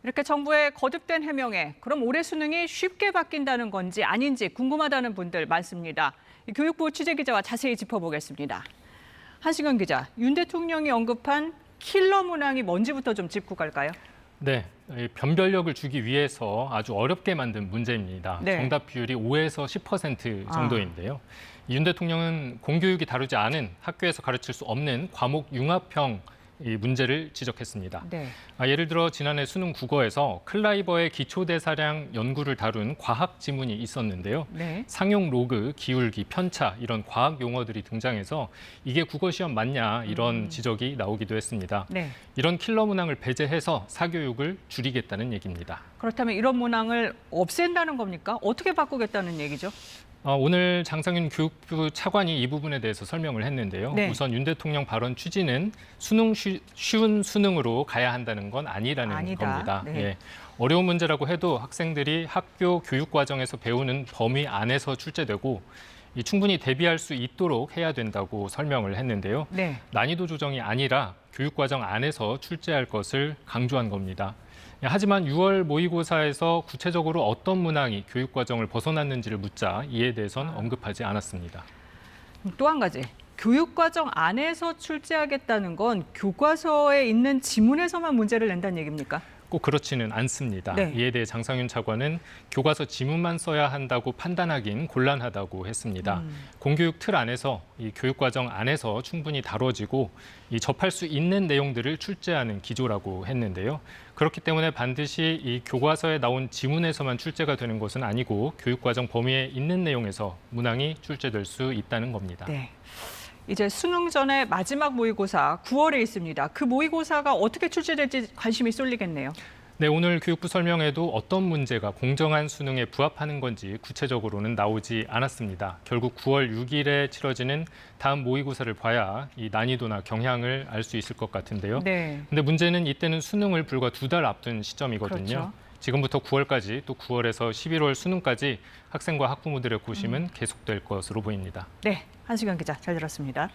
이렇게 정부의 거듭된 해명에 그럼 올해 수능이 쉽게 바뀐다는 건지 아닌지 궁금하다는 분들 많습니다. 교육부 취재기자와 자세히 짚어보겠습니다. 한시경 기자, 윤 대통령이 언급한 킬러 문항이 뭔지부터 좀 짚고 갈까요? 네, 변별력을 주기 위해서 아주 어렵게 만든 문제입니다. 네. 정답 비율이 5에서 10% 정도인데요. 윤 대통령은 공교육이 다루지 않은 학교에서 가르칠 수 없는 과목 융합형 이 문제를 지적했습니다. 네. 예를 들어 지난해 수능 국어에서 클라이버의 기초대사량 연구를 다룬 과학 지문이 있었는데요. 네. 상용 로그, 기울기, 편차 이런 과학 용어들이 등장해서 이게 국어 시험 맞냐 이런 지적이 나오기도 했습니다. 네. 이런 킬러 문항을 배제해서 사교육을 줄이겠다는 얘기입니다. 그렇다면 이런 문항을 없앤다는 겁니까? 어떻게 바꾸겠다는 얘기죠? 오늘 장상윤 교육부 차관이 이 부분에 대해서 설명을 했는데요. 네. 우선 윤 대통령 발언 취지는 쉬운 수능으로 가야 한다는 건 아니라는 겁니다. 네. 예. 어려운 문제라고 해도 학생들이 학교 교육 과정에서 배우는 범위 안에서 출제되고 충분히 대비할 수 있도록 해야 된다고 설명을 했는데요. 네. 난이도 조정이 아니라 교육 과정 안에서 출제할 것을 강조한 겁니다. 하지만 6월 모의고사에서 구체적으로 어떤 문항이 교육 과정을 벗어났는지를 묻자 이에 대해서는 언급하지 않았습니다. 또 한 가지, 교육과정 안에서 출제하겠다는 건 교과서에 있는 지문에서만 문제를 낸다는 얘기입니까? 꼭 그렇지는 않습니다. 네. 이에 대해 장상윤 차관은 교과서 지문만 써야 한다고 판단하긴 곤란하다고 했습니다. 공교육 틀 안에서 이 교육과정 안에서 충분히 다뤄지고 접할 수 있는 내용들을 출제하는 기조라고 했는데요. 그렇기 때문에 반드시 이 교과서에 나온 지문에서만 출제가 되는 것은 아니고 교육과정 범위에 있는 내용에서 문항이 출제될 수 있다는 겁니다. 네. 이제 수능 전에 마지막 모의고사 9월에 있습니다. 그 모의고사가 어떻게 출제될지 관심이 쏠리겠네요. 네, 오늘 교육부 설명에도 어떤 문제가 공정한 수능에 부합하는 건지 구체적으로는 나오지 않았습니다. 결국 9월 6일에 치러지는 다음 모의고사를 봐야 이 난이도나 경향을 알 수 있을 것 같은데요. 네. 근데 문제는 이때는 수능을 불과 2달 앞둔 시점이거든요. 그렇죠. 지금부터 9월까지 또 9월에서 11월 수능까지 학생과 학부모들의 고심은 계속될 것으로 보입니다. 네, 한시경 기자 잘 들었습니다.